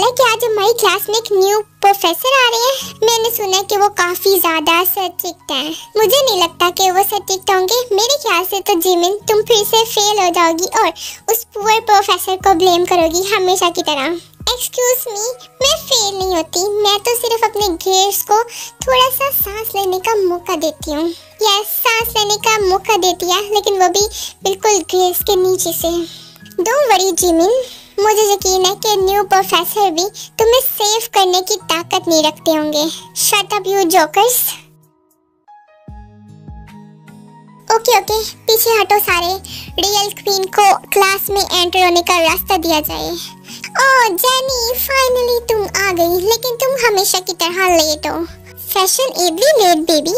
है कि आज हमारी क्लास में एक न्यू प्रोफेसर आ रहे हैं। मैंने सुना है कि वो काफी ज्यादा स्ट्रिक्ट हैं। मुझे नहीं लगता कि वो स्ट्रिक्ट होंगे। मेरे ख्याल से तो जिमिन तुम फिर से फेल हो जाओगी और उस पुअर प्रोफेसर को ब्लेम करोगी हमेशा की तरह। एक्सक्यूज मी, मैं फेल नहीं होती। मैं तो सिर्फ अपने ग्रेड्स को थोड़ा सा सांस लेने का मौका देती हूँ। यस, सांस लेने का मौका देती है, लेकिन वो भी बिल्कुल ग्रेड्स के नीचे से। डोंट वरी जिमिन, मुझे यकीन है कि न्यू प्रोफेसर भी तुम्हें सेव करने की ताकत नहीं रखते होंगे। Shut up you jokers. Okay, पीछे हटो सारे। रियल क्वीन को क्लास में एंटर होने का रास्ता दिया जाए। ओह जेनी, फाइनली तुम आ गई, लेकिन तुम हमेशा की तरह लेट हो। Fashionably late baby.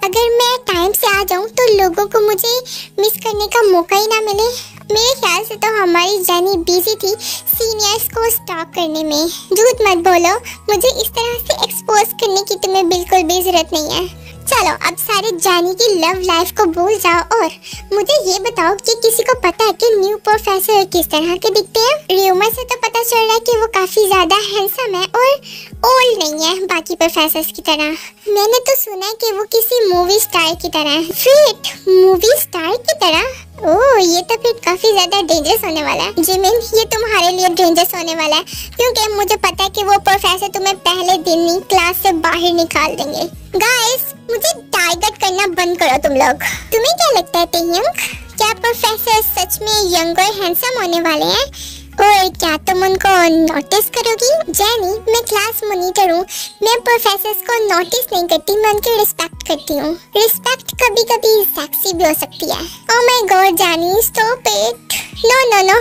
अगर मैं टाइम से आ जाऊं तो लोगों को मुझे मिस करने का मौका ही ना मिले। मेरे ख्याल से तो हमारी जेनी बिजी थी सीनियर्स को स्टॉक करने में। झूठ मत बोलो, मुझे इस तरह से एक्सपोज करने की तुम्हें बिल्कुल भी जरूरत नहीं है। चलो अब सारे जेनी की लव लाइफ को भूल जाओ और मुझे ये बताओ कि किसी को पता है कि न्यू प्रोफेसर किस तरह के दिखते हैं? रियूमर से तो पता चल रहा है कि वो काफी ज्यादा हैंडसम है और ओल्ड नहीं है बाकी प्रोफेसर्स की तरह। मैंने तो सुना है कि वो किसी मूवी स्टार की तरह है। फिट मूवी स्टार की तरह? ओह, ये तो फिर काफी ज्यादा डेंजरस होने वाला है। जिमिन, ये तुम्हारे लिए डेंजरस होने वाला है, क्योंकि मुझे पता है कि वो प्रोफेसर तुम्हें पहले दिन ही क्लास से बाहर निकाल देंगे। गाइस, मुझे टारगेट करना बंद करो तुम लोग। तुम्हें क्या लगता है तेयंग, क्या प्रोफेसर सच में यंग और हैंडसम होने वाले हैं? और क्या तुम उनको नोटिस करोगी? जेनी, मैं क्लास मॉनिटर हूँ। मैं प्रोफेसर्स को नोटिस नहीं करती, मैं उनकी रिस्पेक्ट करती हूँ। रिस्पेक्ट कभी कभी सेक्सी भी हो सकती है। Oh my God Jenny, stop it. No,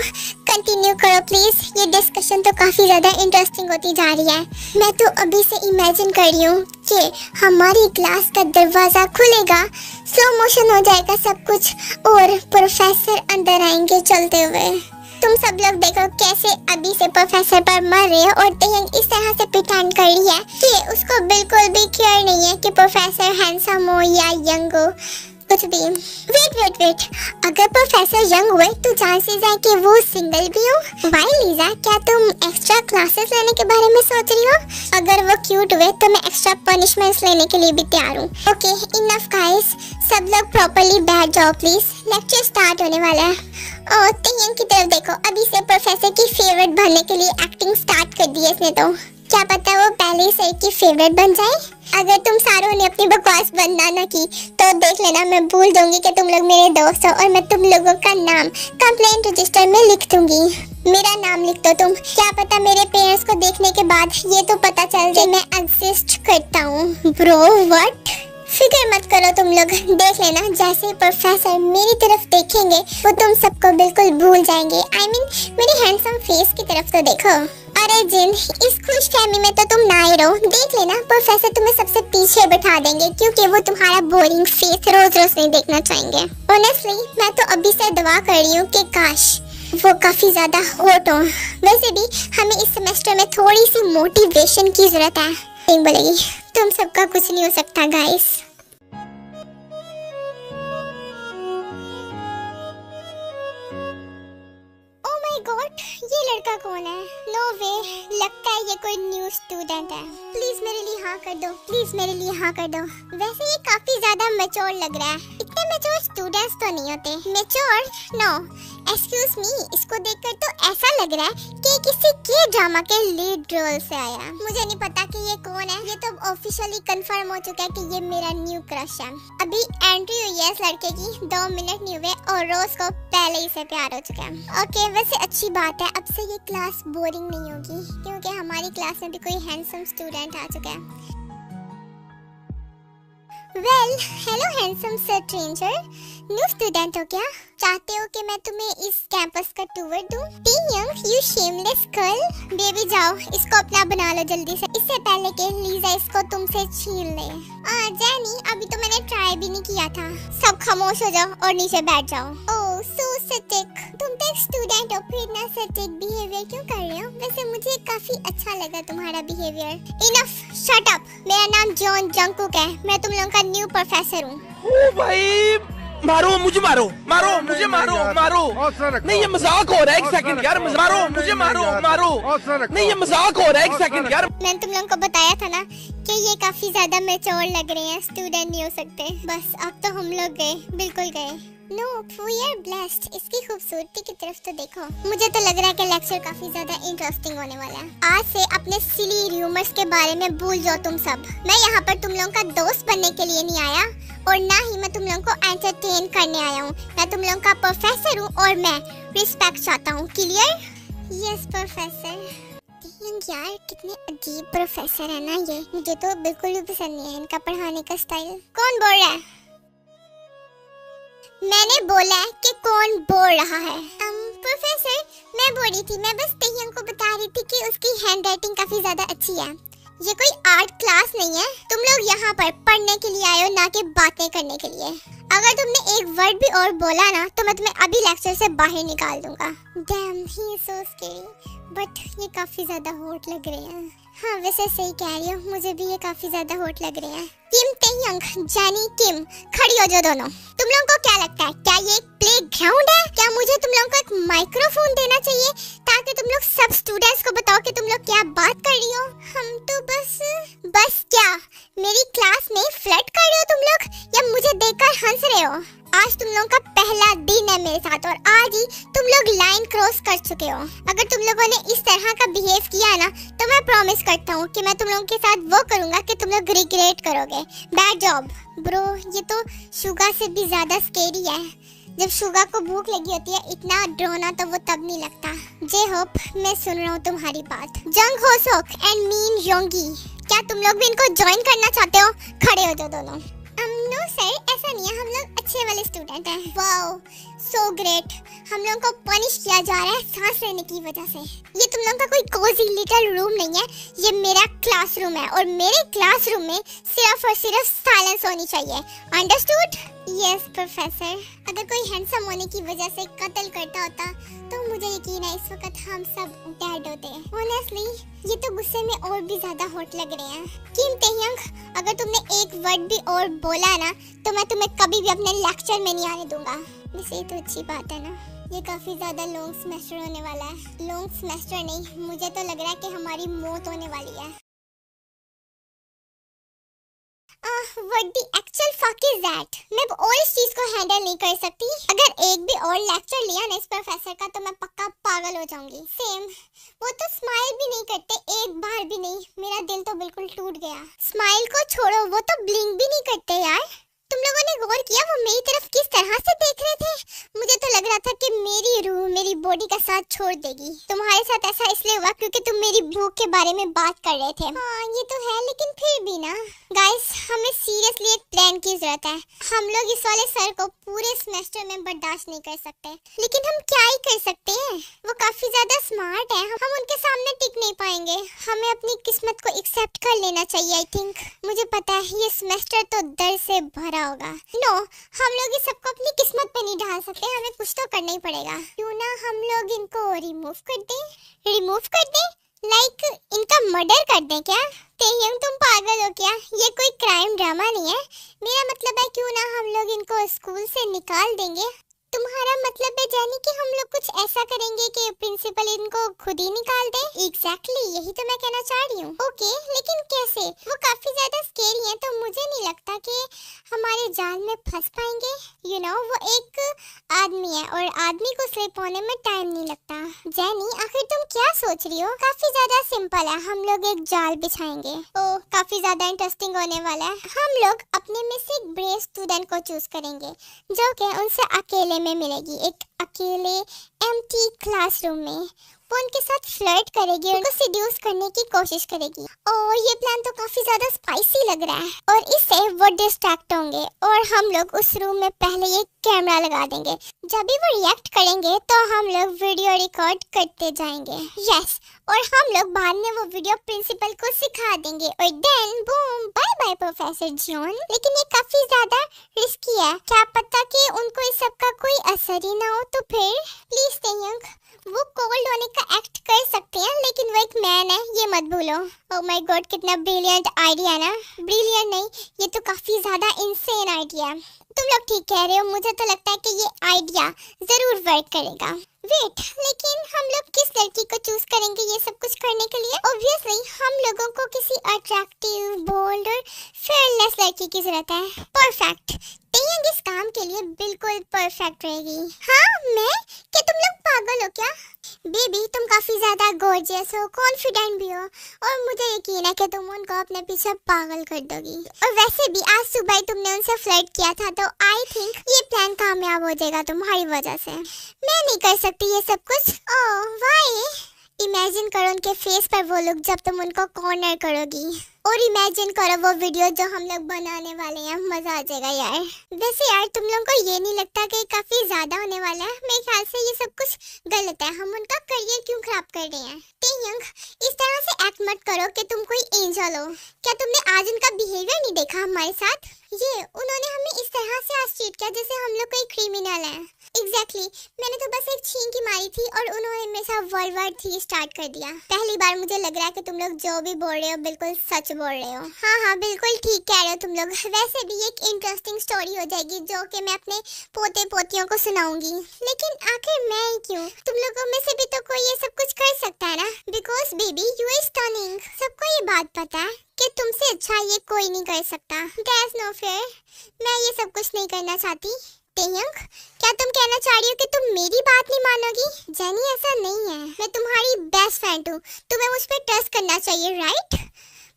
continue करो प्लीज। ये डिस्कशन तो काफी ज्यादा इंटरेस्टिंग होती जा रही है। मैं तो अभी से इमेजिन कर रही हूँ कि हमारी क्लास का दरवाजा खुलेगा, स्लो मोशन हो जाएगा सब कुछ और प्रोफेसर अंदर आएंगे चलते हुए। तुम सब लोग देखो कैसे अभी से प्रोफेसर पर मर रहे हैं और तेयंग इस तरह से प्रिटेंड कर रही है कि उसको बिल्कुल भी केयर नहीं है कि प्रोफेसर हैंडसम हो या यंग हो, कुछ भी। वेट, अगर प्रोफेसर यंग हुए तो चांसेस है कि वो सिंगल भी हो। वाई लीजा, क्या तुम एक्स्ट्रा क्लासेस लेने के बारे में सोच रही हो? अगर वो क्यूट हुए तो मैं एक्स्ट्रा पनिशमेंट्स लेने के लिए भी तैयार हूँ। ओके, इनफ गाइस, सब लोग प्रॉपर्ली बैठ जाओ प्लीज। लेक्चर स्टार्ट होने वाला है। और तेयंग की तरफ देखो, अभी से प्रोफेसर की फेवरेट बनने के लिए एक्टिंग स्टार्ट कर दी है इसने। तो क्या पता वो पहले से की फेवरेट बन जाए। अगर तुम सारों ने अपनी बकवास बंद ना की तो देख लेना, मैं भूल दूंगी कि तुम लोग मेरे दोस्त हो और मैं तुम लोगों का नाम कंप्लेंट रजिस्टर में लिख दूंगी। मेरा नाम लिख दो तुम। क्या पता मेरे पेरेंट्स को देखने के बाद ये तो पता चल जाए मैं एग्जिस्ट करता हूँ। Bro what? फिक्र मत करो तुम लोग, देख लेना जैसे ही प्रोफेसर मेरी तरफ देखेंगे वो तुम सबको बिल्कुल भूल जाएंगे। I mean, मेरे हैंडसम फेस की तरफ तो देखो। अरे जिन, इस खुश फहमी में तो तुम ना ही रहो। देख लेना प्रोफेसर तुम्हें सबसे पीछे बैठा देंगे, क्योंकि वो तुम्हारा बोरिंग फेस रोज रोज नहीं देखना चाहेंगे। ऑनेस्टली मैं तो अभी से दुआ कर रही हूँ कि काश वो काफी ज्यादा हॉट हो। वैसे भी हमें इस सेमेस्टर में थोड़ी सी मोटिवेशन की जरूरत है। नहीं बोलेगी, तुम सबका कुछ नहीं हो सकता गाइस। ओह माय गॉड, ये लड़का कौन है? नो वे, लगता है ये कोई न्यू स्टूडेंट है। प्लीज मेरे लिए हाँ कर दो, प्लीज मेरे लिए हाँ कर दो। वैसे ये काफी ज्यादा मैच्योर लग रहा है। इतने मैच्योर स्टूडेंट्स तो नहीं होते। मैच्योर? नो, एक्सक्यूज मी, इसको देखकर तो ऐसा लग रहा है कि किसी के ड्रामा के लीड रोल से आया। मुझे नहीं पता कि ये कौन है। ये तो ऑफिशियली कंफर्म हो चुका है कि ये मेरा न्यू क्रश है। अभी एंट्री हुई है इस लड़के की, 2 मिनट नहीं हुए और रोज को पहले ही से प्यार हो चुका है। ओके, वैसे अच्छी बात है, अब से ये क्लास बोरिंग नहीं होगी क्योंकि हमारी क्लास में भी कोई हैंडसम स्टूडेंट आ चुका है। Well, hello handsome stranger, new student हो क्या? चाहते हो कि मैं तुम्हें इस कैंपस का टूर दूं? तेयंग, यू शेमलेस गर्ल। बेबी जाओ, इसको अपना बना लो जल्दी से, इससे पहले कि लीजा इसको तुमसे छीन ले। जेनी, अभी तो मैंने ट्राई भी नहीं किया था। सब खामोश हो जाओ और नीचे बैठ जाओ। ओह सो सटिक, तुम तो एक स्टूडेंट हो फिर ना सटिक बिहेवियर क्यों कर रहे हो? वैसे मुझे काफी अच्छा लगा तुम्हारा बिहेवियर। Enough, shut up. मेरा नाम जॉन जंगकुक है, मैं तुम लोगों का न्यू प्रोफेसर हूँ। ओ भाई मारो मुझे, मारो मारो मुझे, मारो मारो। नहीं ये मजाक हो रहा है, एक सेकंड यार, मारो मुझे, मारो मारो। नहीं ये मजाक हो रहा है, एक सेकंड यार। मैंने तुम लोगों को बताया था ना कि ये काफी ज्यादा मैच्योर लग रहे हैं, स्टूडेंट नहीं हो सकते। बस अब तो हम लोग गए, बिल्कुल गए। No we are blessed. इसकी खूबसूरती की तरफ तो देखो। मुझे तो लग रहा है कि लेक्चर काफी ज्यादा इंटरेस्टिंग होने वाला है। आज से अपने सिली र्यूमर्स के बारे में भूल जाओ तुम सब। मैं यहाँ पर तुम लोगों का दोस्त बनने के लिए नहीं आया और ना ही मैं तुम लोगों को एंटरटेन करने आया हूँ। मैं तुम लोगों का प्रोफेसर हूँ और मैं रिस्पेक्ट चाहता हूँ। क्लियर? Yes professor. यार कितने अजीब प्रोफेसर है ना ये, मुझे तो बिल्कुल भी पसंद नहीं है इनका पढ़ाने का स्टाइल। कौन बोल रहा है? मैंने बोला है कि कौन बोल रहा है? प्रोफेसर मैं बोल रही थी, मैं बस तेहियंग को बता रही थी कि उसकी हैंडराइटिंग काफी ज्यादा अच्छी है। ये कोई आर्ट क्लास नहीं है, तुम लोग यहाँ पर पढ़ने के लिए आए हो ना कि बातें करने के लिए। अगर तुमने एक वर्ड भी और बोला ना तो मैं तुम्हें अभी लेक्चर से बाहर निकाल दूंगा। Dam he is so scary, but ये काफी ज्यादा हॉट लग रहे हैं। हाँ वैसे सही कह रही हो, मुझे भी ये काफी ज्यादा हॉट लग रहे हैं। किम तेयंग, जेनी किम, खड़ी हो जाओ दोनों। तुम लोगों को क्या लगता है, क्या ये एक प्लेग्राउंड है? क्या मुझे तुम लोगों को एक माइक्रोफोन देना चाहिए ताकि तुम लोग सब स्टूडेंट्स को बताओ कि तुम लोग क्या बात कर रही हो? हम तो बस क्या मेरी क्लास में फ्लर्ट कर रहे हो तुम लोग, या मुझे देखकर हंस रहे हो? आज तुम लोगों का पहला दिन है मेरे साथ और आज ही तुम लोग लाइन क्रॉस कर चुके हो। अगर तुम लोगों ने इस तरह का बिहेव किया ना तो मैं प्रॉमिस करता हूँ कि मैं तुम लोगों के साथ वो करूँगा कि तुम लोग रिग्रेट करोगे। Bad job bro. ये तो शुगा से भी ज्यादा स्केरी है। जब शुगा को भूख लगी होती है इतना डरोना तो वो तब नहीं लगता। जे होप मैं सुन रहा हूँ तुम्हारी बात। जंग होसोक एंड मीन योंगी, क्या तुम लोग भी इनको ज्वाइन करना चाहते हो? खड़े हो जाओ दोनों। नो सर ऐसा नहीं है, हम लोग अच्छे वाले स्टूडेंट हैं। Wow so great. हम लोगों को पनिश किया जा रहा है सांस लेने की वजह से। ये तुम लोगों का कोई कोजी लिटिल रूम नहीं है, ये मेरा क्लासरूम है और मेरे क्लासरूम में सिर्फ और सिर्फ साइलेंस होनी चाहिए। अंडरस्टूड? Yes professor. अगर कोई हैंडसम होने की वजह से कत्ल करता होता तो मुझे यकीन है इस वक्त हम सब डेड होते। ऑनेस्टली ये तो गुस्से में और भी ज्यादा हॉट लग रहे हैं। किम तेयंग, अगर तुमने एक वर्ड भी और बोला ना तो मैं तुम्हें कभी भी अपने लेक्चर में नहीं आने दूंगा। वैसे ये तो अच्छी बात है ना, ये काफी ज्यादा लॉन्ग सेमेस्टर होने वाला है। लॉन्ग सेमेस्टर नहीं, मुझे तो लग रहा है कि हमारी मौत होने वाली है। What the actual fuck is that? मैं और इस चीज को हैंडल नहीं कर सकती। अगर एक भी और लेक्चर लिया ना इस प्रोफेसर का तो मैं पक्का पागल हो जाऊंगी। सेम, वो तो स्माइल भी नहीं करते, एक बार भी नहीं। मेरा दिल तो बिल्कुल टूट गया। स्माइल को छोड़ो, वो तो ब्लिंक भी नहीं करते यार। तुम लोगों ने गौर किया वो मेरी तरफ किस तरह से देख रहे थे? मुझे तो लग रहा था कि मेरी रूह मेरी बॉडी का साथ छोड़ देगी। तुम्हारे साथ ऐसा इसलिए हुआ क्योंकि तुम मेरी भूख के बारे में बात कर रहे थे। हाँ ये तो है, लेकिन फिर भी ना गाइस, हमें सीरियसली एक प्लान की जरूरत है। हम लोग इस वाले सर को पूरे सेमेस्टर में बर्दाश्त नहीं कर सकते, लेकिन हम क्या ही कर सकते हैं? वो काफी ज्यादा स्मार्ट है, हम उनके सामने टिक नहीं पाएंगे। हमें अपनी किस्मत को एक्सेप्ट कर लेना चाहिए। आई थिंक मुझे पता है ये सेमेस्टर तो दर्द से भरा होगा। नो, हम लोग इस सबको अपनी किस्मत पे नहीं ढाल सकते, हमें कुछ तो करना ही पड़ेगा। क्यों ना हम लोग इनको रिमूव कर दें? रिमूव कर दें? लाइक इनका मर्डर कर दें क्या? तेयंग तुम पागल हो क्या? ये कोई क्राइम ड्रामा नहीं है। मेरा मतलब है क्यों ना हम लोग इनको स्कूल से निकाल देंगे। तुम्हारा मतलब है जानी कि हम लोग कुछ ऐसा करेंगे कि प्रिंसिपल इनको खुद ही निकाल दे? एग्जैक्टली यही तो मैं कहना चाह रही हूँ। ओके, लेकिन कैसे? वो काफी ज्यादा स्केरी है तो मुझे नहीं लगता कि हमारे जाल में फंस पाएंगे। यू नो, वो एक आदमी है और आदमी को स्लिप होने में टाइम नहीं लगता। जैनी आखिर तुम क्या सोच रही हो? काफी ज्यादा सिंपल है, हम लोग एक जाल बिछाएंगे। ओह काफी ज्यादा इंटरेस्टिंग होने वाला है। हम लोग अपने में से एक ब्रेव स्टूडेंट को चूज करेंगे जो कि उनसे अकेले में मिलेगी, एक अकेले एम्प्टी क्लासरूम में। वो उनके साथ फ्लर्ट करेगी, उनको सीड्यूस करने की कोशिश करेगी। और ये प्लान तो काफी ज्यादा स्पाइसी लग रहा है और इससे वो डिस्ट्रैक्ट होंगे और हम लोग उस रूम में पहले एक कैमरा लगा देंगे। जब भी वो रिएक्ट करेंगे तो हम लोग वीडियो रिकॉर्ड करते जाएंगे। यस, और हम लोग बाद में वो वीडियो प्रिंसिपल को सिखा देंगे और then boom bye bye professor John. लेकिन ये काफी ज्यादा रिस्की है, क्या पता कि उनको इस सब का कोई असर ही ना हो। तो फिर प्लीज तेयंग, वो कोल्ड होने का एक्ट कर सकते हैं लेकिन वो एक मैन है, ये मत भूलो। ओह माय गॉड, कितना ब्रिलियंट आइडिया है ना। ब्रिलियंट नहीं, ये तो काफी ज्यादा इंसेन आइडिया है। तुम लोग ठीक कह रहे हो, मुझे तो लगता है कि ये आइडिया जरूर वर्क करेगा। वेट, लेकिन हम लोग किस लड़की को चूज करेंगे ये सब कुछ करने के लिए? ऑब्वियसली हम लोगों को किसी अट्रैक्टिव, बोल्ड और फेयरलेस लड़की की जरूरत है। परफेक्ट, तेयंग इस काम के लिए बिल्कुल परफेक्ट रहेगी। हाँ मैं? क्या तुम लोग पागल हो क्या? बेबी तुम काफी ज्यादा गॉर्जियस हो, कॉन्फिडेंट भी हो और मुझे यकीन है कि तुम उनको अपने पीछे पागल कर दोगी। और वैसे भी आज सुबह ही तुमने उनसे फ्लर्ट किया था, तो आई थिंक ये प्लान कामयाब हो जाएगा तुम्हारी वजह से। मैं नहीं कर सकती ये सब कुछ। Oh why? इमेजिन करो उनके फेस पर वो लुक जब तुम उनको कॉर्नर करोगी, और इमेजिन करो वो वीडियो जो हम लोग बनाने वाले हैं। मजा आ जाएगा यार। वैसे यार तुम लोगों को ये नहीं लगता कि काफी ज्यादा होने वाला है? मेरे ख्याल से ये सब कुछ गलत है, हम उनका करियर क्यों खराब कर रहे हैं? तेयंग इस तरह से एक्ट मत करो कि तुम कोई एंजल हो। क्या तुमने आज उनका बिहेवियर नहीं देखा हमारे साथ? ये उन्होंने हमें इस तरह से आज ट्रीट किया जैसे हम लोग कोई क्रिमिनल है। एग्जैक्टली, मैंने तो बस एक छींकी मारी थी और उन्होंने मेरे साथ वर्ल्ड वार 3 स्टार्ट कर दिया। पहली बार मुझे लग रहा है कि तुम लोग जो भी बोल रहे हो बिल्कुल सच बोल रहे हो। हाँ हाँ बिल्कुल ठीक कह रहे हो तुम लोग। वैसे भी एक इंटरेस्टिंग स्टोरी हो जाएगी जो कि मैं अपने पोते पोतियों को सुनाऊंगी। लेकिन आखिर मैं ही क्यों? तुम लोगों में से भी तो कोई ये सब कुछ कर सकता है ना? Because baby you are stunning. सबको ये बात पता है कि तुमसे अच्छा ये कोई नहीं कर सकता। There's no fear। मैं ये सब कुछ नहीं करना चाहती। तेयंग क्या तुम कहना चाह रही हो कि तुम मेरी बात नहीं मानोगी? जेनी ऐसा नहीं है, मैं तुम्हारी बेस्ट फ्रेंड हूँ, तुम्हें मुझ पर ट्रस्ट करना चाहिए, राइट?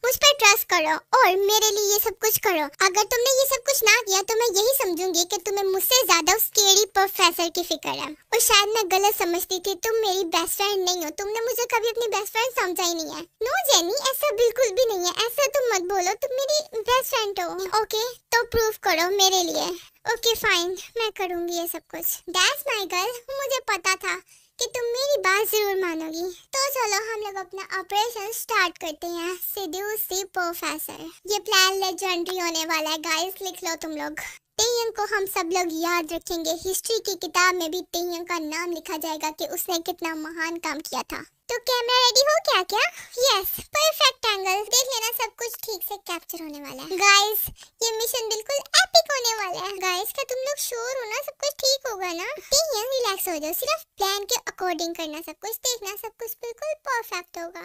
मुझ पर ट्रस्ट करो और मेरे लिए ये सब कुछ करो। अगर तुमने ये सब कुछ ना किया तो मैं यही समझूंगी कि तुम्हें मुझसे ज्यादा उस स्केरी प्रोफेसर की फिक्र है। और शायद मैं गलत समझती थी, तुम मेरी बेस्ट फ्रेंड नहीं हो। तुमने मुझे कभी अपनी बेस्ट फ्रेंड समझा ही नहीं है। नो जेनी ऐसा बिल्कुल भी नहीं है, ऐसा तुम मत बोलो, तुम मेरी बेस्ट फ्रेंड हो। ओके तो प्रूव करो मेरे लिए। ओके फाइन, मैं करूंगी ये सब कुछ। दैट्स माय गर्ल, मुझे पता था कि तुम मेरी बात जरूर मानोगी। तो चलो हम लोग अपना ऑपरेशन स्टार्ट करते हैं। Seduces the professor. ये प्लान लेजेंडरी होने वाला है गाइस, लिख लो तुम लोग। तेयंग को हम सब लोग याद रखेंगे। हिस्ट्री की किताब में भी तेयंग का नाम लिखा जाएगा कि उसने कितना महान काम किया था। तो कैमरा रेडी हो क्या? Yes, perfect angle. देख लेना सब कुछ ठीक से कैप्चर होने वाला है। गाइस ये मिशन बिल्कुल एपिक होने वाला है। गाइस क्या तुम लोग श्योर हो ना सब कुछ ठीक होगा ना? तेयंग रिलैक्स हो जाओ, सिर्फ प्लान के अकॉर्डिंग करना सब कुछ, देखना सब कुछ बिल्कुल परफेक्ट होगा।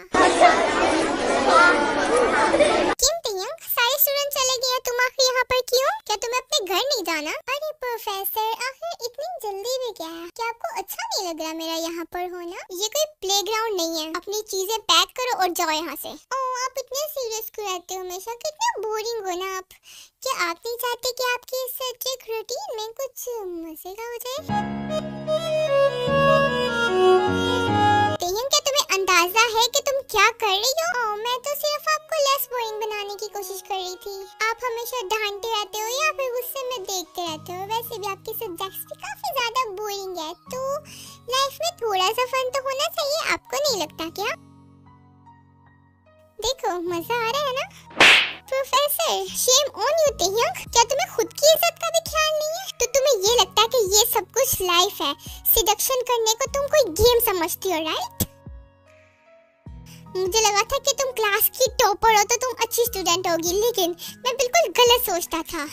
किम तेयंग सारे स्टूडेंट चले गए हैं, तुम आखिर यहाँ पर क्यों? क्या तुम्हें अपने घर नहीं जाना? अरे प्रोफेसर आखिर इतनी जल्दी में क्या है? क्या आपको अच्छा नहीं लग रहा मेरा यहाँ पर होना? ये कोई प्लेग्राउंड नहीं है, अपनी चीजें पैक करो और जाओ यहाँ से। ओह आप इतने सीरियस क्यों रहते हो हमेशा? कितना बोरिंग हो ना आप। क्या आप नहीं चाहते कि आपकी इस स्ट्रिक्ट रूटीन में कुछ मजे का हो जाए? तेयंग क्या तुम्हें अंदाजा है कि तुम क्या कर रही हो? ओह मैं तो सिर्फ आपको लेस बोरिंग बनाने की कोशिश कर रही थी। आप हमेशा डांटते रहते हो या फिर गुस्से में देखते रहते हो। वैसे भी आपकी सब्जेक्ट्स भी काफी ज्यादा बोरिंग है, तो लाइफ में थोड़ा सा फन तो होना चाहिए, आपको नहीं लगता क्या? देखो मजा आ रहा है ना? प्रोफेसर शेम ऑन यू तेयंग, क्या तुम्हें खुद की इज्जत का भी ख्याल नहीं है? तो तुम्हें ये लगता है कि ये सब कुछ लाइफ है, सिडक्शन करने को तुम कोई गेम समझती हो, राइट? मुझे लगा था कि तुम क्लास की टॉपर हो तो तुम अच्छी स्टूडेंट होगी, लेकिन मैं बिल्कुल गलत सोचता था।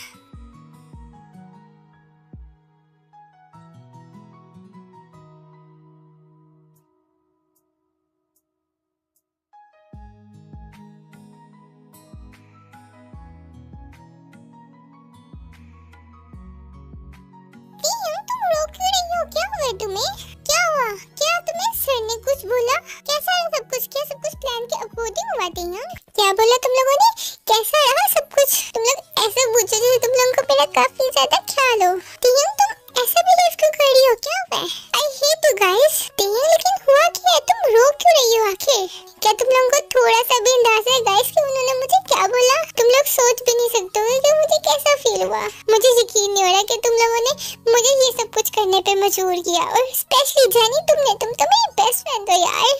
तुम रो क्यों रही हो? क्या हुआ तुम्हें? क्या हुआ? क्या तुम्हें सर ने कुछ बोला? कैसा है सब कुछ? क्या सब कुछ प्लान के अकॉर्डिंग हुआ था? क्या बोला तुम लोगों ने? कैसा रहा सब कुछ? तुम लोग ऐसे पूछो जैसे तुम लोगों को मेरा काफी ज्यादा ख्याल हो। तेयंग तुम ऐसा बिहेव क्यों कर रही हो? क्या हुआ? I hate you guys. Taeyang लेकिन हुआ क्या है? तुम रो क्यों रही हो आखिर? क्या तुम लोगों को थोड़ा सा भी अंदाजा है गाइस कि उन्होंने मुझे क्या बोला? तुम लोग सोच भी नहीं सकते हो कि मुझे कैसा फील हुआ। मुझे यकीन नहीं हो रहा कि तुम लोगों ने मुझे ये सब कुछ करने पे मजबूर किया, और स्पेशली जेनी तुम तो मेरी बेस्ट फ्रेंड हो यार।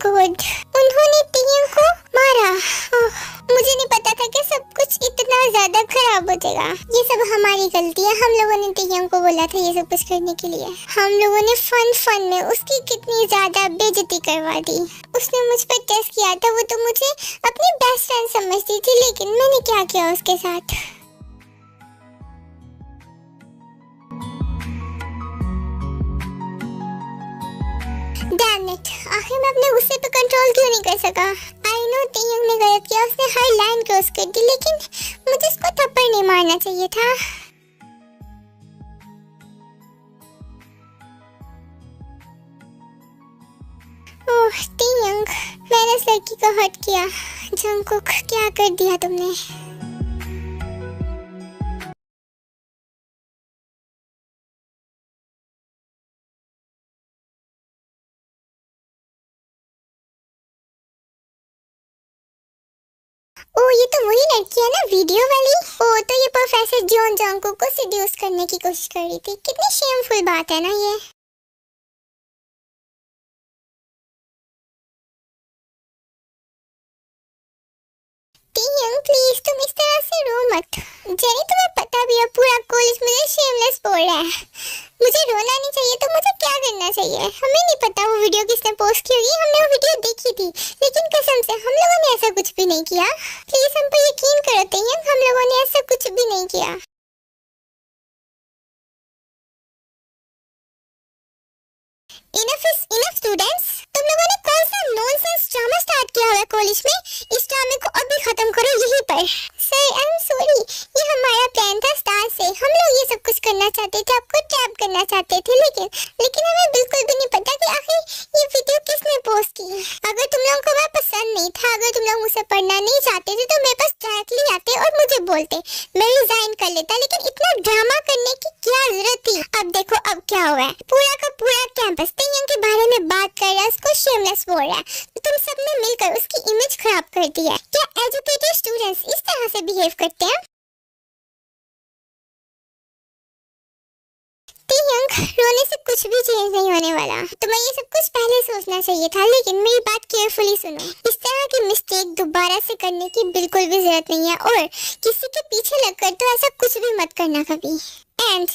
गॉड, उन्होंने तियंग को मारा। ओह, मुझे नहीं पता था कि सब कुछ इतना ज्यादा खराब हो जाएगा। ये सब हमारी गलती है। हम लोगों ने तियंग को बोला था ये सब कुछ करने के लिए। हम लोगों ने फन में उसकी कितनी ज्यादा बेइज्जती करवा दी। उसने मुझ पर टेस्ट किया था, वो तो मुझे अपनी बेस्ट फ्रेंड समझती थी, लेकिन मैंने क्या किया उसके साथ। Damn it! आखिर मैं अपने गुस्से पे कंट्रोल क्यों नहीं कर सका? आई नो तियंग ने गलत किया, उसने हर लाइन क्रॉस कर दी, लेकिन मुझे उसको थप्पड़ नहीं मारना चाहिए था। ओह तियंग, मैंने इस लड़की को हर्ट किया। जंगकुक, क्या कर दिया तुमने? ओ ये तो वही लड़की है ना, वीडियो वाली। ओ तो ये प्रोफेसर जॉन जंगकुक को सेड्यूस करने की कोशिश कर रही थी। कितनी शेमफुल बात है ना ये। तियंग प्लीज तुम इस तरह से रो मत। जेनी तुम्हें पता भी है पूरा कॉलेज मुझे शेमलेस बोल रहा है। मुझे रोना नहीं चाहिए तो मुझे क्या करना चाहिए? हमें नहीं पता वो वीडियो किसने पोस्ट की होगी, हमने वो वीडियो देखी थी, लेकिन कसम से हम लोगों ने ऐसा कुछ भी नहीं किया। प्लीज हम पर यकीन करो तियंग, हम लोगों ने ऐसा कुछ भी नहीं किया। इनफ इज इनफ स्टूडेंट्स, तुम लोगों ने कौन सा नॉनसेंस ड्रामा स्टार्ट किया हुआ है कॉलेज में? इस ड्रामे को अभी खत्म करो यहीं पर। सर आई एम सॉरी, ये हमारा प्लान था स्टार्ट से। हम लोग ये सब कुछ करना चाहते थे, आपको ट्रैप करना चाहते थे, लेकिन हमें बिल्कुल भी नहीं पता कि आखिर ये वीडियो किसने पोस्ट की। अगर तुम लोगों को मैं पसंद नहीं था, अगर तुम लोग मुझसे पढ़ना नहीं चाहते थे, तो मेरे पास डायरेक्टली आते और मुझे बोलते, मैं रिजाइन कर लेता। लेकिन इतना ड्रामा करने की क्या जरूरत थी? अब देखो अब क्या हुआ है, पूरा का पूरा कैंपस तियंग के बारे में बात कर रहा है, उसको शेमलेस बोल रहा है। तो तुम सबने मिलकर उसकी इमेज खराब कर दी है। क्या एजुकेटेड स्टूडेंट्स इस तरह से बिहेव करते हैं? तियंग, रोने से कुछ भी चेंज नहीं होने वाला। तुम्हें ये सब कुछ पहले सोचना चाहिए था, लेकिन मेरी बात केयरफुली सुनो। इस तरह की मिस्टेक दोबारा से करने की बिल्कुल भी जरूरत नहीं है, और किसी के पीछे लगकर तो ऐसा कुछ भी मत करना कभी। एंड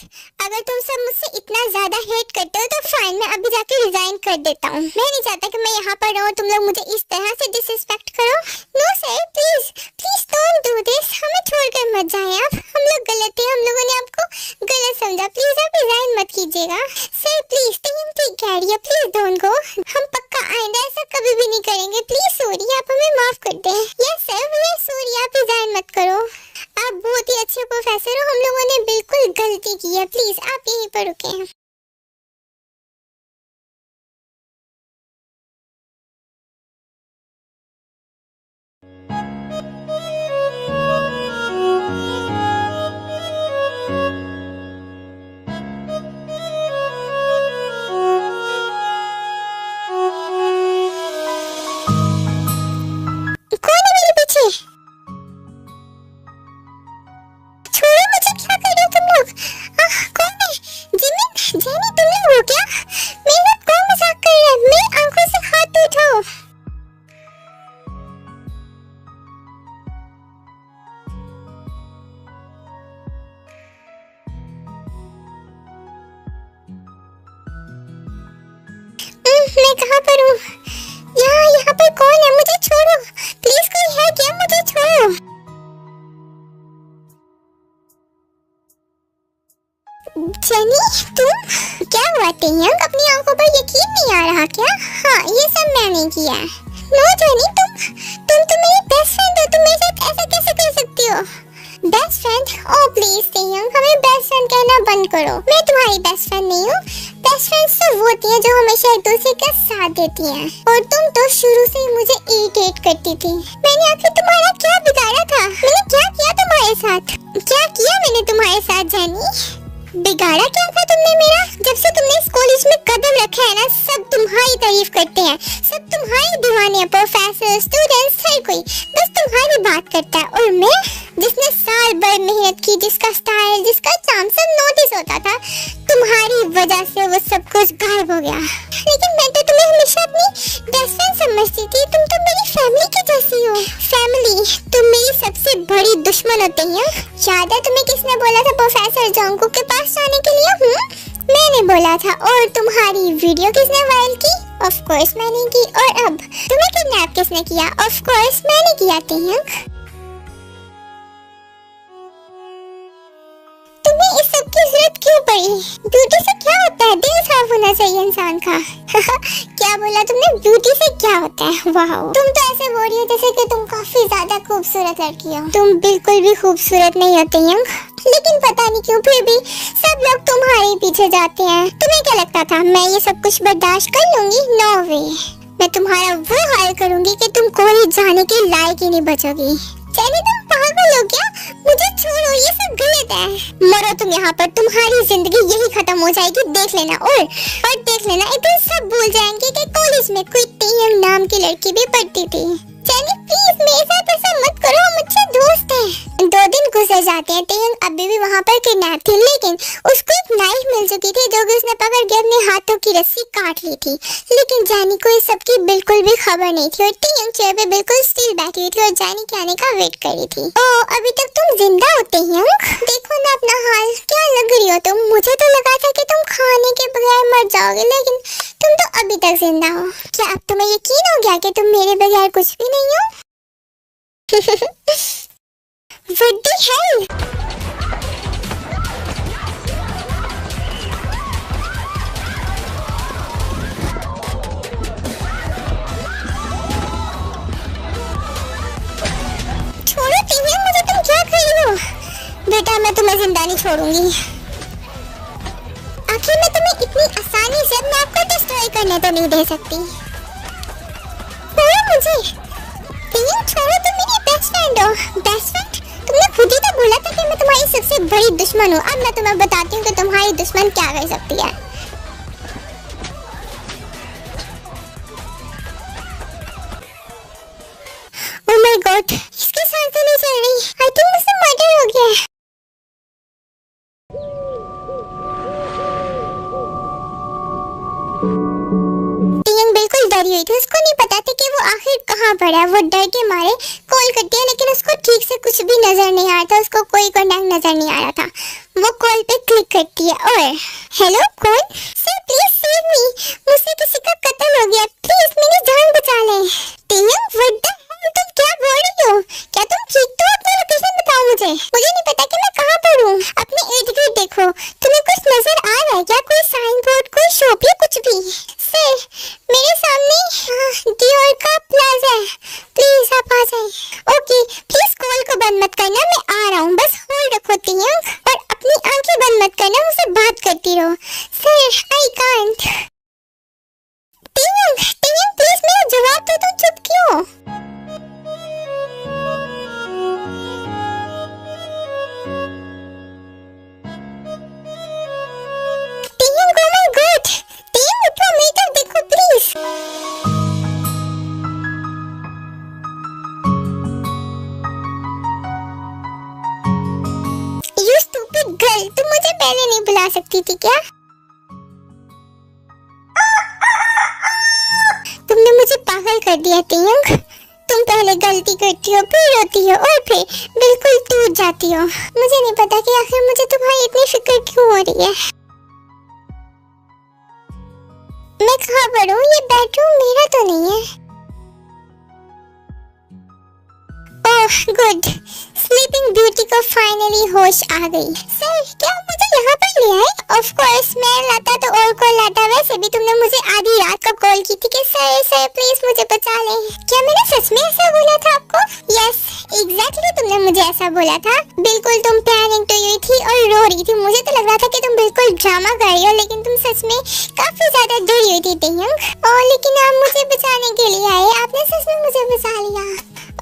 अगर तुम सब मुझसे इतना ज्यादा हेट करते हो तो फाइन, मैं अभी जाके रिजाइन कर देता हूँ। मैं नहीं चाहता कि मैं यहाँ पर रहूँ, तुम लोग मुझे इस तरह से डिसरिस्पेक्ट करो। No sir please please don't do this, हमें छोड़कर मत जाएं आप। हम लोग गलत हैं, हम लोगों ने आपको गलत समझा। प्लीज आप रिजाइन मत कीजिएगा। सर प्लीज तियंग ठीक कह रही है, प्लीज डोंट गो। हम पक्का आइंदा ऐसा कभी भी नहीं करेंगे। प्लीज सॉरी, आप हमें माफ कर दें। Yes sir we are sorry, आप रिजाइन मत करो। आप बहुत ही अच्छे प्रोफेसर हो, हम लोगों ने बिल्कुल गलती की है। प्लीज आप यहीं पर रुकें। कौन है मेरे पीछे? छोड़ो मुझे, क्या कर रहे हो तुम लोग? कौन है? जिमिन, जेनी, तुम लोग हो क्या? मेरे साथ कौन मजाक कर रहा है? मेरी आंखों से हाथ उठाओ। मैं कहाँ पर हूँ? यहाँ पर कौन है? मुझे छोड़ो प्लीज, कोई है क्या? मुझे छोड़ो। जेनी तुम, क्या हुआ तियंग? अपनी आंखों पर यकीन नहीं आ रहा क्या? हाँ ये सब मैंने किया है। नो जेनी, तुम तो मेरी बेस्ट फ्रेंड हो, तुम मेरे साथ ऐसा कैसे कर सकती हो? Best friend? ओह प्लीज तियंग, हमें बेस्ट फ्रेंड कहना बंद करो। मैं तुम्हारी बेस्ट फ्रेंड नहीं हूँ। बेस्ट फ्रेंड्स तो वो होती हैं जो हमेशा एक दूसरे का साथ देती हैं, और तुम तो शुरू से ही मुझे इरिटेट करती थी। मैंने आखिर तुम्हारा क्या बिगाड़ा था? मैंने क्या किया तुम्हारे साथ? क्या किया मैंने तुम्हारे साथ जेनी? बिगाड़ा क्या था तुमने मेरा? जब से तुमने इस कॉलेज में कदम रखा है ना, सब तुम्हारी तारीफ करते हैं, सब तुम्हारी दीवाने हैं, प्रोफेसर, स्टूडेंट्स, हर कोई बस तुम्हारी बात करता है। और मैं, जिसने साल भर मेहनत की, जिसका स्टाइल, जिसका चार्म सब नोटिस होता था, तुम्हारी वजह से वो सब कुछ गायब हो गया। लेकिन मैं तो तुम्हें हमेशा अपनी बेस्ट फ्रेंड समझ अंकु के पास जाने के लिए? मैंने बोला था। और तुम्हारी वीडियो किसने वायरल की? ऑफ कोर्स मैंने की। और अब तुम्हें किडनैप किसने किया? ऑफ कोर्स मैंने किया तियंग। तुम्हें इस सब की जरूरत क्यों पड़ी? ब्यूटी से क्या होता है? दिल साफ होना चाहिए इंसान का। क्या बोला तुमने? ब्यूटी से क्या होता है? वाह, तुम तो ऐसे बोल रही हो जैसे कि तुम काफी ज्यादा खूबसूरत लड़की हो। तुम बिल्कुल भी खूबसूरत नहीं होते यंग, लेकिन पता नहीं क्यों फिर भी सब लोग तुम्हारे पीछे जाते हैं। तुम्हें क्या लगता था मैं ये सब कुछ बर्दाश्त कर लूंगी? नो वे। मैं तुम्हारा वो हाल करूंगी कि तुम कॉलेज जाने के लायक ही नहीं बचोगी। चलिए, तुम पागल हो क्या? मुझे छोड़ो, ये सब गलत है। मरो तुम यहाँ पर, तुम्हारी जिंदगी यही खत्म हो जाएगी। देख लेना। और देख लेना, एक दिन सब भूल जाएंगे कि कॉलेज में कोई तियंग नाम की लड़की भी पढ़ती थी। चलिए प्लीज मेरे साथ ऐसा मत करो, हम अच्छे दोस्त हैं। 2 दिन गुजर जाते हैं। तियंग अभी भी वहाँ पर किडनैप थी, लेकिन उसको एक नाइफ मिल चुकी थी जो कि उसने पकड़ के अपने हाथों की रस्सी काट ली थी। लेकिन जानी को इस सब की बिल्कुल भी खबर नहीं थी और तियंग चेयर पे बिल्कुल स्टिल बैठी हुई थी और जानी के आने का वेट कर रही थी। ओह, अभी तक तुम जिंदा हो तियंग? देखो ना अपना हाल, क्या लग रही हो तुम? मुझे तो लगा था कि तुम खाने के बगैर मर जाओगे, लेकिन तुम तो अभी तक जिंदा हो। क्या अब तुम्हें यकीन हो गया कि तुम मेरे बगैर कुछ भी नहीं हो? What the hell? छोड़ो तियंग, मुझे तुम क्या कर रही हो? बेटा मैं तुम्हें जिंदा नहीं छोड़ूंगी। आखिर मैं तुम्हें इतनी आसानी से मैं आपको डिस्ट्रॉय करने तो नहीं दे सकती। छोड़ो मुझे। तियंग छोड़ो, तुम मेरी बेस्ट फ्रेंड हो। Best friend? तुमने खुद ही तो बोला था कि मैं तुम्हारी सबसे बड़ी दुश्मन हूँ। अब मैं तुम्हें बताती हूँ कि तुम्हारी दुश्मन क्या कर सकती है। ओह माय गॉड, इसकी सांसें नहीं चल रही। आई थिंक मुझसे मर्डर हो गया है। तियंग बिल्कुल डरी हुई थी। उसको नहीं पता था कि वो आखिर कहाँ पड़ा है। वो डर के मारे कॉल करती है, लेकिन उसको ठीक से कुछ भी नजर नहीं आ रहा था। उसको कोई कॉन्टैक्ट नजर नहीं आ रहा था। वो कॉल पे क्लिक करती है और हेलो, कौन? सर प्लीज सेव मी, मुझसे किसी का कत्ल हो गया, प्लीज मेरी जान बचा लें। तियंग व्हाट द हेल, तुम क्या बोल रही हो? क्या तुम ठीक तो? अपनी लोकेशन बताओ मुझे। मुझे नहीं पता कि मैं कहाँ पर हूँ। अपने इर्द गिर्द देखो, तुम्हें कुछ नजर आ रहा है क्या? कोई साइन बोर्ड, कोई शॉप या कुछ भी? सर मेरे सामने डियोर का प्लाजा है, प्लीज आप आ जाए। ओके प्लीज कॉल को बंद मत करना, मैं आ रहा हूँ, बस होल्ड रखो तियंग, और अपनी आंखें बंद मत करना, मुझसे बात करती रहो। Sir I can't. Taeyang Taeyang please मेरा जवाब दो, तुम चुप क्यों? तियंग ओ माय गॉड, तियंग उठो, मेरी तरफ देखो प्लीज। You stupid girl, तुम मुझे पहले नहीं बुला सकती थी क्या? तुमने मुझे पागल कर दिया तियंग। तुम पहले गलती करती हो, फिर रोती हो और फिर बिल्कुल टूट जाती हो। मुझे नहीं पता कि आखिर मुझे तुम्हारी इतनी फिक्र क्यों हो रही है। मैं कहाँ पर हूँ? ये बेडरूम मेरा तो नहीं है। ओह गुड, स्लीपिंग ब्यूटी को फाइनली होश आ गई। सर क्या मुझे यहाँ पर ले आए? ऑफ कोर्स मैं लाता तो और कॉल लाता। वैसे भी तुमने मुझे आधी रात को कॉल की थी कि सर सर प्लीज मुझे बचा ले। क्या मैंने सच में ऐसा बोला था आपको? यस एग्जैक्टली, तुमने मुझे ऐसा बोला था। बिल्कुल तुम पैनिक तो हुई थी और रो रही थी। मुझे तो लग रहा था कि तुम बिल्कुल ड्रामा कर रही हो, लेकिन तुम सच में काफी ज्यादा डरी हुई थी तियंग। और लेकिन आप मुझे बचाने के लिए आए, आपने सच में मुझे बचा लिया।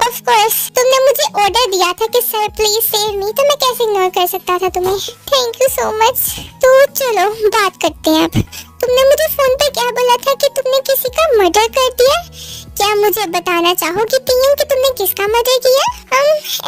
ऑफ कोर्स तुमने मुझे ऑर्डर दिया था कि सर प्लीज सेव मी, तो मैं कैसे इग्नोर कर सकता था तुम्हें। Thank you so much. तो चलो बात करते हैं अब। तुमने मुझे फोन पे क्या बोला था कि तुमने किसी का मर्डर कर दिया? क्या मुझे बताना चाहोगी टीम कि तुमने किसका मर्डर किया?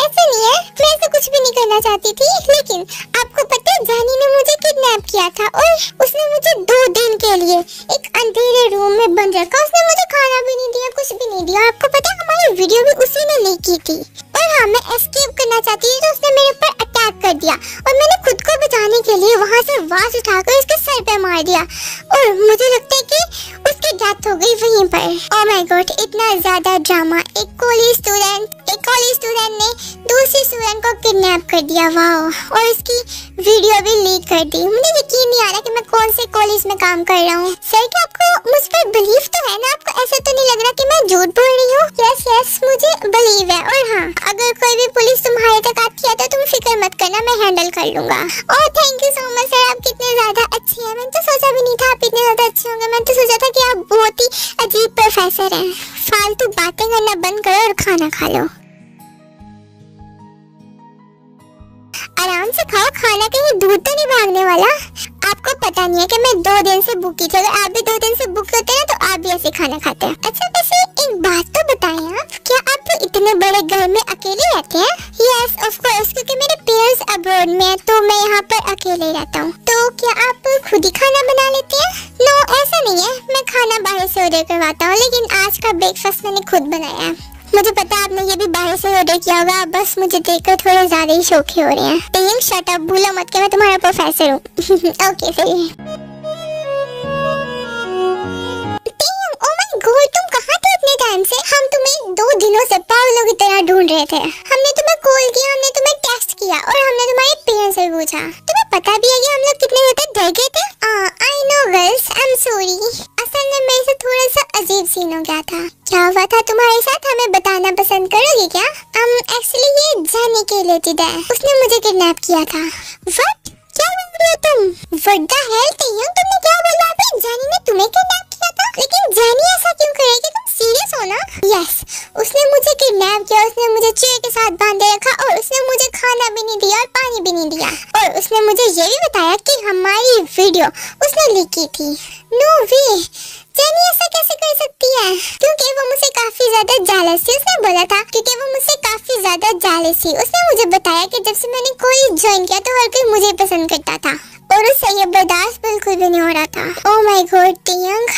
ऐसा नहीं है, मैं ऐसा कुछ भी नहीं करना चाहती थी, लेकिन आपको पता है जैनी ने मुझे किडनैप किया था और उसने मुझे 2 दिन के लिए एक अंधेरे रूम में बंद रखा। उसने मुझे खाना भी नहीं दिया, कुछ भी नहीं दिया। आपको पता है हमारी वीडियो भी उसी ने लीक की थी। और हाँ, मैं एस्केप करना चाहती थी तो उसने मेरे ऊपर अटैक कर दिया और मैंने खुद को बचाने के लिए वहाँ से वास उठाकर उसके सर पे मार दिया और मुझे लगता है कि उसकी डेथ हो गई वहीं पर। ओह माय गॉड, इतना ज्यादा ड्रामा। एक कॉलेज स्टूडेंट ने दूसरी स्टूडेंट को किडनैप कर दिया, वाह, और इसकी वीडियो भी लीक कर दी। मुझे यकीन नहीं आ रहा कि मैं कौन से कॉलेज में काम कर रहा हूँ। सर, क्या आपको मुझ पर बिलीव तो है ना? आपको ऐसा तो नहीं लग रहा कि मैं झूठ बोल रही हूँ? यस, मुझे बिलीव है। और हाँ, अगर कोई भी पुलिस तुम्हारे तक आती है तो तुम फिक्र मत करना, मैं हैंडल कर लूंगा। Oh thank you so much sir, आप कितने ज्यादा अच्छे हैं। मैंने तो सोचा भी नहीं था आप इतने ज्यादा अच्छे होंगे। मैंने तो सोचा था कि आप बहुत ही अजीब प्रोफेसर हैं। फालतू बातें करना बंद करो और खाना खा लो। आराम से खाओ खाना, कहीं दूध तो नहीं भागने वाला। आपको पता नहीं है कि मैं 2 दिन से भूखी थी। अगर आप भी 2 दिन से भूखे होते हैं तो आप भी ऐसे खाना खाते हैं। अच्छा वैसे एक बात तो बताएं आप, क्या आप इतने बड़े घर में अकेले रहते हैं? यस ऑफ कोर्स, क्योंकि मेरे पेरेंट्स अब्रॉड में है तो मैं यहाँ पर अकेले रहता हूँ। तो क्या आप खुद ही खाना बना लेते हैं? नो, ऐसा नहीं है, मैं खाना बाहर से ऑर्डर करवाता हूँ, लेकिन आज का ब्रेकफास्ट मैंने खुद बनाया है। मुझे पता है आपने ये भी बाहर से ऑर्डर किया होगा, बस मुझे देखकर थोड़े ज्यादा ही शौक हो रहे हैं। टीम शट अप, भूलो मत कि मैं तुम्हारा प्रोफेसर हूँ। ओके फिर। टीम, ओह माय गॉड, तुम कहाँ थे इतने टाइम से? हम तुम्हें 2 दिनों से पागलों की तरह ढूंढ रहे थे। हमने तुम्हें कॉल किया, हमने तुम्हें टेक्स्ट किया और हमने तुम्हारे पेरेंट्स से पूछा। तुम्हें पता भी है कि हम लोग कितने ज्यादा डर गए थे? I know girls, I am sorry. असल में मेरे से थोड़ा सा अजीब सीन हो गया था। क्या हुआ था तुम्हारे साथ, हमें बताना पसंद करोगी क्या? एक्चुअली ये जैनी के रिलेटेड है, उसने मुझे किडनैप किया था। व्हाट? क्या बोल रहे हो तुम? व्हाट द हेल टीम, तुमने क्या बोला? अभी जैनी ने तुम्हें किडनैप किया था? लेकिन जैनी ऐसा क्यों करेगी? तुम सीरियस हो ना? यस, उसने मुझे किडनैप किया, उसने मुझे चेयर के साथ बांधे रखा और उसने मुझे खाना भी नहीं दिया और पानी भी नहीं दिया। और उसने मुझे ये भी बताया कि हमारी वीडियो उसने लीक की थी। नो वे, जैनी ऐसा कैसे कर सकती है? क्योंकि वो मुझसे काफी ज्यादा जेलस थी। उसने बोला था क्योंकि वो मुझसे काफी ज्यादा जेलस थी। उसने मुझे बताया कि जब से मैंने कॉलेज ज्वाइन किया तो हर कोई मुझे पसंद करता था और उससे ये बर्दाश्त बिल्कुल भी नहीं हो रहा था। ओह माय गॉड टियंग,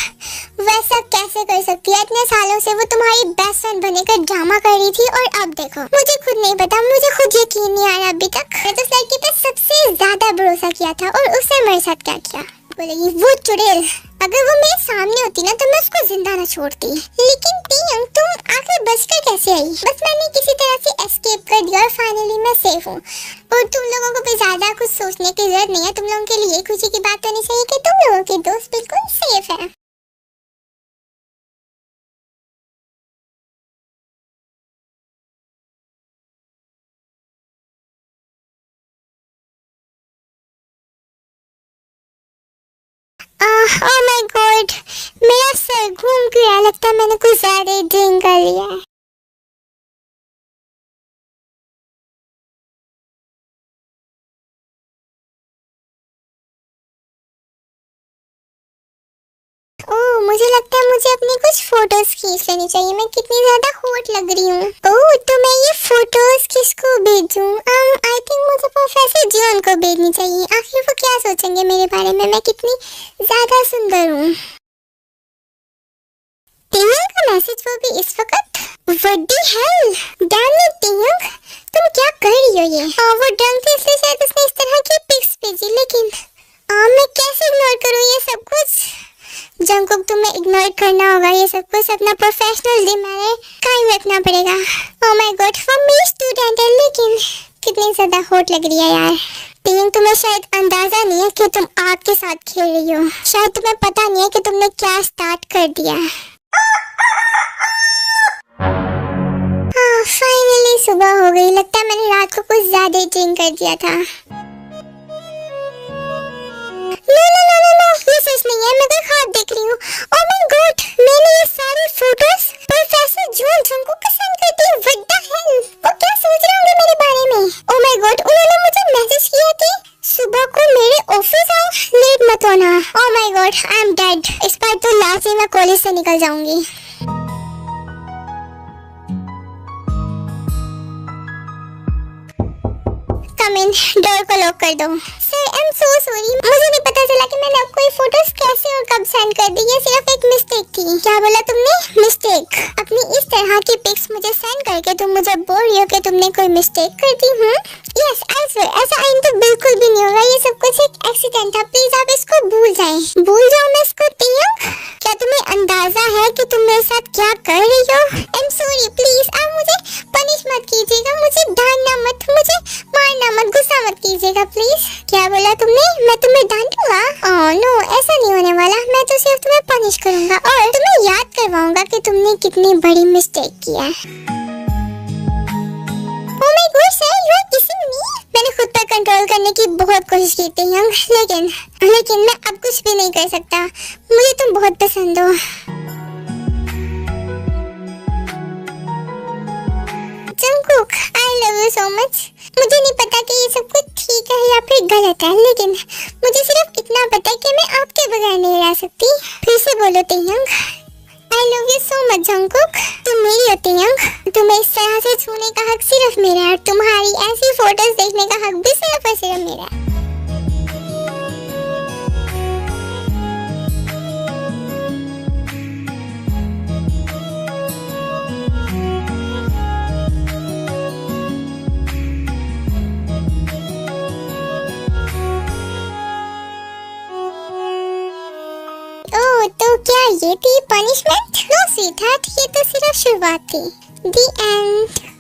वैसा कैसे कर सकती है? इतने सालों से वो तुम्हारी बेस्ट फ्रेंड बनकर ड्रामा कर रही थी और अब देखो। मुझे खुद नहीं पता, मुझे खुद यकीन नहीं आया अभी तक। मैं तो उस लड़की पे सबसे ज्यादा भरोसा किया था और उसने मेरे साथ क्या किया? बोलेगी वो चुड़ैल, अगर वो मेरे सामने होती ना तो मैं उसको जिंदा ना छोड़ती। लेकिन टियंग, तुम आखिर बचकर कैसे आई? बस मैंने किसी तरह से एस्केप कर दिया और फाइनली मैं सेफ हूँ। और तुम लोगों को भी ज्यादा कुछ सोचने की जरूरत नहीं है। तुम लोगों के लिए खुशी की बात होनी चाहिए कि तुम लोगों के दोस्त बिल्कुल सेफ है। ओह माय गॉड, मेरा सर घूम गया। लगता है मैंने कुछ ज्यादा ही ड्रिंक कर लिया है। ओह, मुझे लगता है मुझे अपनी कुछ फोटोज खींच लेनी चाहिए। मैं कितनी ज्यादा हॉट लग रही हूँ। ओह, तो मैं ये फोटोज किसको भेजूं? आई थिंक मुझे प्रोफेसर जॉन को भेजनी चाहिए। आखिर वो क्या सोचेंगे मेरे बारे में, मैं कितनी ज्यादा सुंदर हूँ। टियंग का मैसेज, वो भी इस वक्त। What the hell, damn it Taeyang, तुम क्या कर रही हो ये? वो ड्रंक थी इसलिए शायद उसने इस तरह की पिक्स भेजी, लेकिन मैं कैसे इग्नोर करूँ ये सब कुछ? जंकुक, तुम्हें इग्नोर करना होगा ये सब कुछ। अपना प्रोफेशनल डिमेरियर कायम रखना पड़ेगा। ओह माय गॉड, वो मेरी स्टूडेंट है, लेकिन कितनी ज्यादा हॉट लग रही है यार। टीम, तुम्हें शायद अंदाजा नहीं है कि तुम आग के साथ खेल रही हो। शायद तुम्हें पता नहीं है कि तुमने क्या स्टार्ट कर दिया। फाइनली सुबह हो गई। लगता है मैंने रात को कुछ ज्यादा ही ड्रिंक कर दिया था। No no no no no, ये सच नहीं है, मैं कोई ख्वाब देख रही हूँ। ओह माय गॉड, मैंने ये सारी फोटोज प्रोफेसर जॉन जंकुक को सेंड कर दी। व्हाट द हेल, वो क्या सोच रहे होंगे मेरे बारे में? ओह माय गॉड, उन्होंने मुझे मैसेज किया कि सुबह को मेरे ऑफिस आओ, लेट मत होना। ओह my God, I am dead. इस बार तो लास्ट ही मैं कॉलेज से निकल जाऊंगी। कम इन, डोर को लॉक कर दो। Sir I am so sorry, मुझे नहीं पता चला कि मैंने आपको ये फोटोज कैसे और कब सेंड कर दी, ये सिर्फ एक मिस्टेक थी। क्या बोला तुमने? मिस्टेक? अपनी इस तरह की पिक्स मुझे सेंड करके तुम मुझे बोल रही हो कि तुमने कोई मिस्टेक कर दी? यस आई स्वेयर, ऐसा आइंदा बिल्कुल भी नहीं होगा, ये सब कुछ एक एक्सीडेंट था, प्लीज आप इसको भूल जाएं। भूल जाओ मैं इसको? तियंग, क्या तुम्हें अंदाजा है कि तुम मेरे साथ क्या कर रही हो? आई एम सॉरी, प्लीज आप मुझे पनिश मत कीजिएगा, मुझे डांटना मत, मुझे मारना मत, गुस्सा मत कीजिएगा प्लीज। क्या बोला तुमने? मैं तुम्हें डांटूंगा? ओह नो, ऐसा नहीं होने वाला, मैं तो सिर्फ तुम्हें पनिश करूंगा और तुम्हें याद करवाऊंगा कि तुमने कितनी बड़ी मिस्टेक किया है। Oh my God sir, you are kissing me. मैंने खुद पर कंट्रोल करने की बहुत कोशिश की थी यंग, लेकिन मैं अब कुछ भी नहीं कर सकता, मुझे तुम बहुत पसंद हो। Jungkook, I love you so much. मुझे नहीं पता कि ये सब कुछ ठीक है या फिर गलत है, लेकिन मुझे सिर्फ इतना पता है कि मैं आपके बगैर नहीं रह सकती। फिर से बोलो Taeyang, I love you so much Jungkook. तुम मेरी हो तियंग, तुम्हें इस तरह से छूने का हक सिर्फ मेरा है और तुम्हारी ऐसी फोटोज देखने का हक भी सिर्फ और सिर्फ मेरा है। तो क्या ये थी पनिशमेंट? नो स्वीटहार्ट, ये तो सिर्फ शुरुआत थी। The end.